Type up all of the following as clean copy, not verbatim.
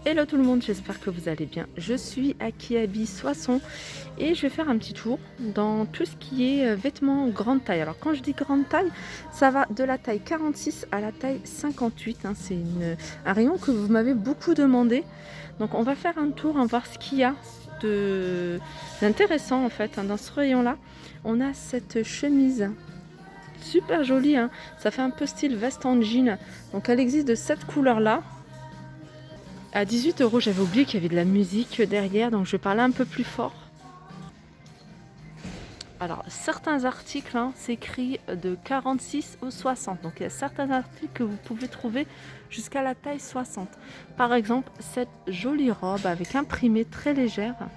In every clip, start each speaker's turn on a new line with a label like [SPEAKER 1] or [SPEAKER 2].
[SPEAKER 1] Hello tout le monde, j'espère que vous allez bien. Je suis à Kiabi Soissons et je vais faire un petit tour dans tout ce qui est vêtements grande taille. Alors quand je dis grande taille, ça va de la taille 46 à la taille 58. Hein. C'est un rayon que vous m'avez beaucoup demandé. Donc on va faire un tour, on va voir ce qu'il y a d'intéressant en fait, hein, dans ce rayon-là. On a cette chemise super jolie, hein. Ça fait un peu style veste en jean. Donc elle existe de cette couleur-là. À 18 euros, j'avais oublié qu'il y avait de la musique derrière, donc je parlais un peu plus fort. Alors, certains articles, hein, c'est écrit de 46 au 60. Donc, il y a certains articles que vous pouvez trouver jusqu'à la taille 60. Par exemple, cette jolie robe avec imprimé très légère.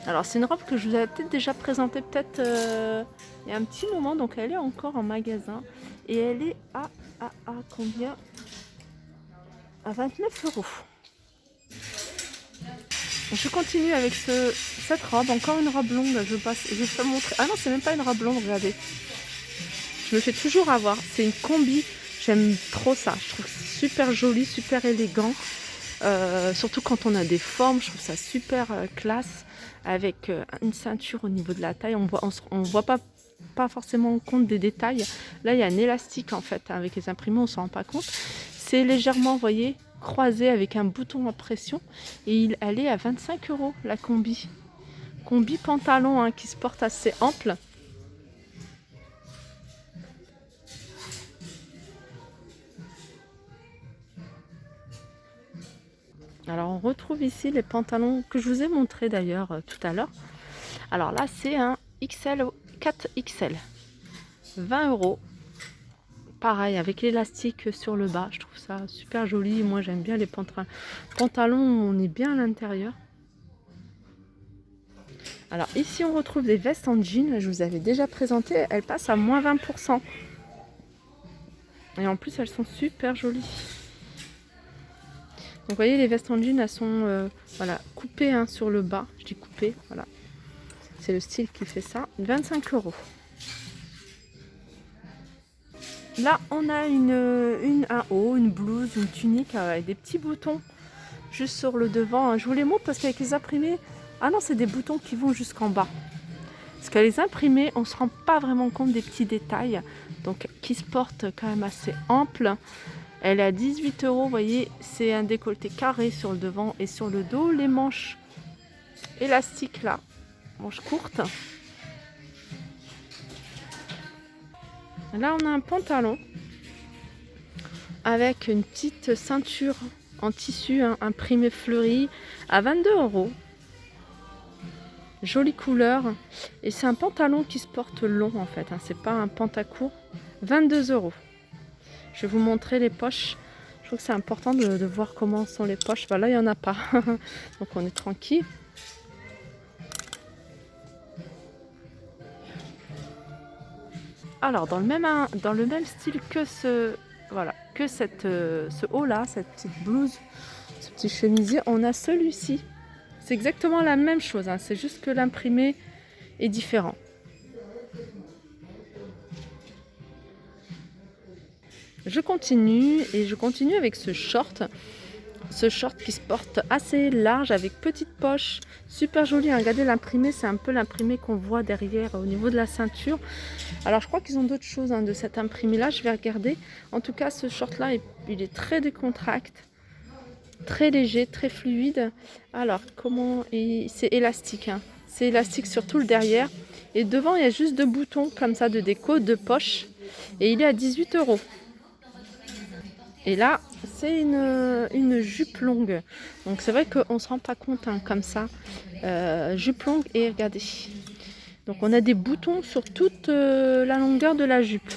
[SPEAKER 1] Alors, c'est une robe que je vous avais peut-être déjà présentée il y a un petit moment. Donc, elle est encore en magasin. Et elle est à combien? À 29 euros. Je continue avec cette robe, encore une robe longue, je vais te montrer. Ah non, c'est même pas une robe longue, regardez. Je me fais toujours avoir, c'est une combi, j'aime trop ça, je trouve super joli, super élégant. Surtout quand on a des formes, je trouve ça super classe, avec une ceinture au niveau de la taille, on voit pas forcément compte des détails. Là, il y a un élastique en fait, avec les imprimés, on s'en rend pas compte. C'est légèrement, vous voyez, croisé avec un bouton à pression et elle est à 25 euros la combi. Combi pantalon, hein, qui se porte assez ample. Alors on retrouve ici les pantalons que je vous ai montré d'ailleurs tout à l'heure. Alors là c'est un XL 4XL, 20 euros. Pareil avec l'élastique sur le bas, je trouve ça super joli. Moi j'aime bien les pantalons, on est bien à l'intérieur. Alors ici on retrouve des vestes en jean, je vous avais déjà présenté, elles passent à moins 20%. Et en plus elles sont super jolies. Donc vous voyez les vestes en jean, elles sont voilà, coupées, hein, sur le bas, je dis coupées, voilà. C'est le style qui fait ça, 25 euros. Là on a un haut, une blouse, une tunique avec des petits boutons juste sur le devant. Je vous les montre parce qu'avec les imprimés, ah non c'est des boutons qui vont jusqu'en bas. Parce qu'à les imprimer, on ne se rend pas vraiment compte des petits détails. Donc, qui se porte quand même assez ample. Elle est à 18 euros. Vous voyez, c'est un décolleté carré sur le devant et sur le dos. Les manches élastiques là, manches courtes. Là, on a un pantalon avec une petite ceinture en tissu, hein, imprimé fleuri à 22 euros. Jolie couleur. Et c'est un pantalon qui se porte long en fait, hein. C'est pas un pantacourt. 22 euros. Je vais vous montrer les poches. Je trouve que c'est important de voir comment sont les poches. Bah là, il n'y en a pas. Donc on est tranquille. Alors dans le même style que ce haut là, cette petite blouse, ce petit chemisier, on a celui-ci. C'est exactement la même chose, hein. C'est juste que l'imprimé est différent. Je continue avec ce short. Ce short qui se porte assez large avec petite poche, super joli. Regardez l'imprimé, c'est un peu l'imprimé qu'on voit derrière au niveau de la ceinture. Alors je crois qu'ils ont d'autres choses, hein, de cet imprimé là, je vais regarder. En tout cas ce short là, il est très décontracté, très léger, très fluide. Alors c'est élastique, hein. C'est élastique sur tout le derrière. Et devant il y a juste deux boutons comme ça de déco, deux poches. Et il est à 18 euros. Et là, c'est une jupe longue. Donc c'est vrai qu'on ne se rend pas compte, hein, comme ça. Jupe longue et regardez. Donc on a des boutons sur toute la longueur de la jupe.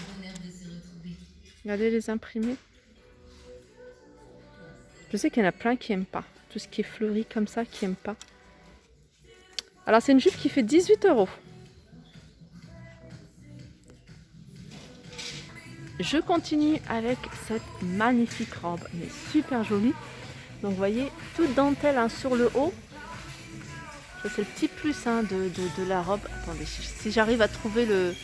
[SPEAKER 1] Regardez les imprimés. Je sais qu'il y en a plein qui n'aiment pas. Tout ce qui est fleuri comme ça, qui n'aiment pas. Alors c'est une jupe qui fait 18 euros. Je continue avec cette magnifique robe, mais super jolie. Donc vous voyez, toute dentelle, hein, sur le haut. C'est le petit plus, hein, de la robe. Attendez, si j'arrive à trouver le...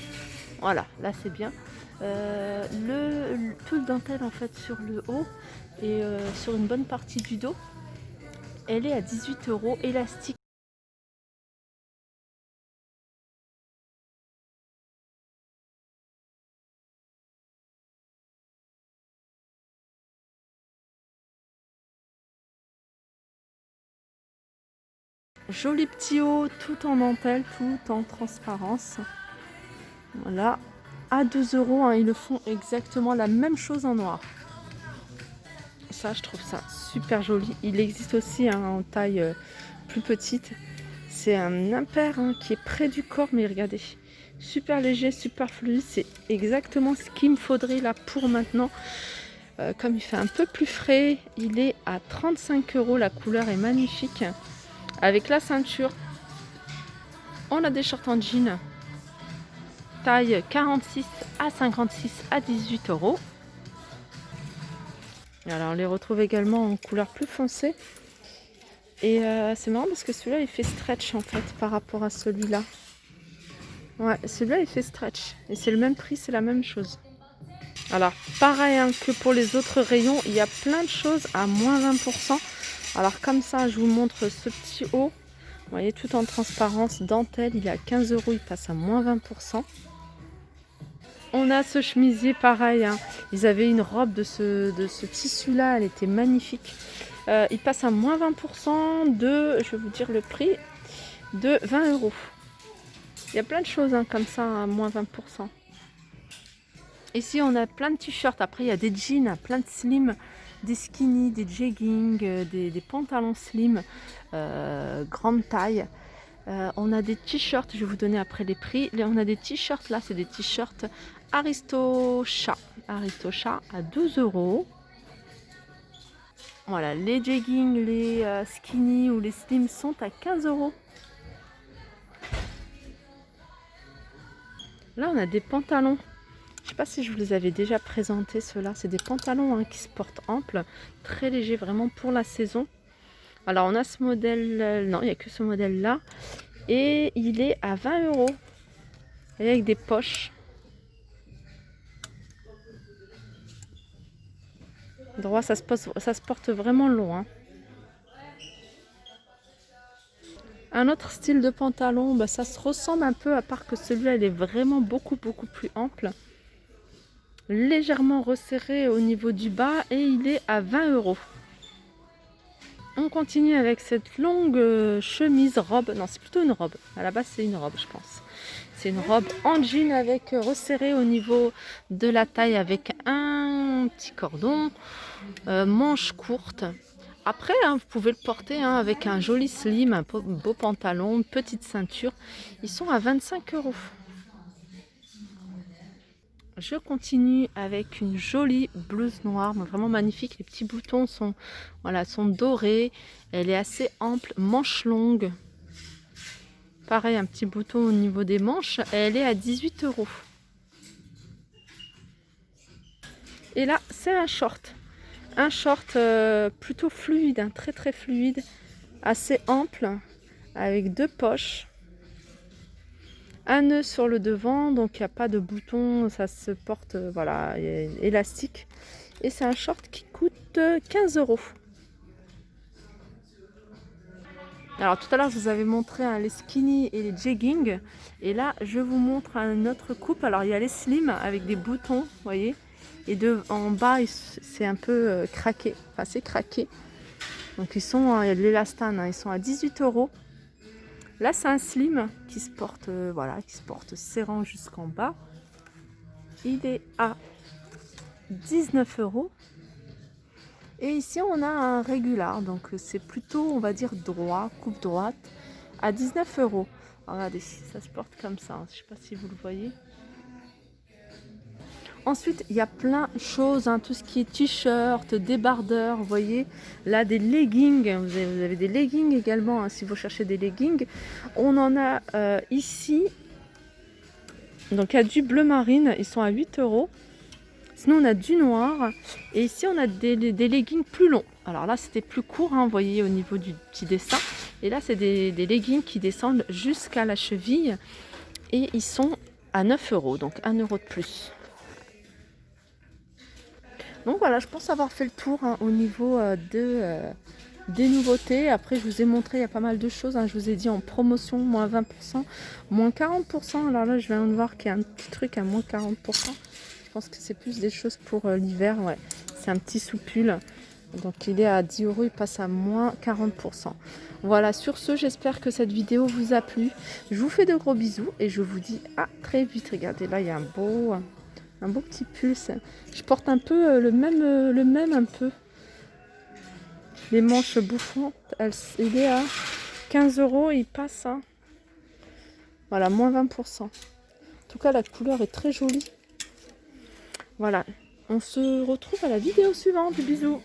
[SPEAKER 1] Voilà, là c'est bien. Tout le dentelle en fait sur le haut. et sur une bonne partie du dos. Elle est à 18 €, élastique. Joli petit haut, tout en dentelle, tout en transparence. Voilà, à 2 €, hein, ils le font exactement la même chose en noir. Ça, je trouve ça super joli. Il existe aussi hein, en taille plus petite. C'est un impair hein, qui est près du corps, mais regardez, super léger, super fluide. C'est exactement ce qu'il me faudrait là pour maintenant. Comme il fait un peu plus frais, il est à 35 €. La couleur est magnifique. Avec la ceinture, on a des shorts en jean. Taille 46 à 56 à 18 €. Alors on les retrouve également en couleur plus foncée. Et c'est marrant parce que celui-là il fait stretch en fait par rapport à celui-là. Ouais, celui-là il fait stretch. Et c'est le même prix, c'est la même chose. Alors pareil hein, que pour les autres rayons, il y a plein de choses à moins 20%. Alors comme ça, je vous montre ce petit haut. Vous voyez, tout en transparence, dentelle, il est à 15 €, il passe à moins 20%. On a ce chemisier pareil, hein. Ils avaient une robe de ce tissu-là, elle était magnifique. Il passe à moins 20% de, je vais vous dire le prix, de 20 €. Il y a plein de choses hein, comme ça à moins 20%. Ici, on a plein de t-shirts. Après, il y a des jeans, plein de slim, des skinny, des jeggings, des pantalons slim, grande taille. On a des t-shirts, je vais vous donner après les prix. Là, on a des t-shirts, là, c'est des t-shirts Aristocha. Aristocha à 12 €. Voilà, les jeggings, les skinny ou les slim sont à 15 €. Là, on a des pantalons. Je ne sais pas si je vous les avais déjà présentés, ceux-là. C'est des pantalons hein, qui se portent amples, très légers, vraiment pour la saison. Alors, on a ce modèle, non, il n'y a que ce modèle-là. Et il est à 20 €. Et avec des poches. Droit, ça se porte vraiment long. Hein. Un autre style de pantalon, bah, ça se ressemble un peu, à part que celui-là, il est vraiment beaucoup plus ample. Légèrement resserré au niveau du bas et il est à 20 €. On continue avec cette longue chemise robe. Non, c'est plutôt une robe. À la base, c'est une robe, je pense. C'est une robe en jean avec resserré au niveau de la taille avec un petit cordon, manche courte. Après, hein, vous pouvez le porter hein, avec un joli slim, un beau pantalon, une petite ceinture. Ils sont à 25 €. Je continue avec une jolie blouse noire, vraiment magnifique. Les petits boutons sont, voilà, sont dorés. Elle est assez ample, manche longue. Pareil, un petit bouton au niveau des manches. Elle est à 18 €. Et là, c'est un short. Un short plutôt fluide, hein, très fluide, assez ample, avec deux poches. Un nœud sur le devant, donc il n'y a pas de bouton, ça se porte voilà, élastique. Et c'est un short qui coûte 15 €. Alors tout à l'heure je vous avais montré hein, les skinny et les jeggings. Et là je vous montre une autre coupe. Alors il y a les slim avec des boutons, vous voyez. Et en bas c'est un peu craqué, enfin c'est craqué. Donc ils sont, il y a de l'élastane, hein, ils sont à 18 €. Là, c'est un slim qui se porte, voilà, qui se porte serrant jusqu'en bas. Il est à 19 €. Et ici, on a un régular, donc c'est plutôt, on va dire, droit, coupe droite, à 19 €. Regardez, ça se porte comme ça. Je ne sais pas si vous le voyez. Ensuite, il y a plein de choses, hein, tout ce qui est t-shirt, débardeur, vous voyez. Là, des leggings, vous avez des leggings également, hein, si vous cherchez des leggings. On en a ici, donc il y a du bleu marine, ils sont à 8 €. Sinon, on a du noir. Et ici, on a des leggings plus longs. Alors là, c'était plus court, hein, vous voyez, au niveau du petit dessin. Et là, c'est des leggings qui descendent jusqu'à la cheville. Et ils sont à 9 €, donc 1 € de plus. Donc voilà, je pense avoir fait le tour hein, au niveau des nouveautés. Après, je vous ai montré, il y a pas mal de choses. Hein. Je vous ai dit en promotion, moins 20%, moins 40%. Alors là, je viens de voir qu'il y a un petit truc à moins 40%. Je pense que c'est plus des choses pour l'hiver. Ouais, c'est un petit sous-pull. Donc il est à 10 €, il passe à moins 40%. Voilà, sur ce, j'espère que cette vidéo vous a plu. Je vous fais de gros bisous et je vous dis à très vite. Regardez, là, il y a un beau petit pull. Je porte un peu le même un peu. Les manches bouffantes, il est à 15 €, il passe à voilà, moins 20%. En tout cas, la couleur est très jolie. Voilà, on se retrouve à la vidéo suivante. Bisous.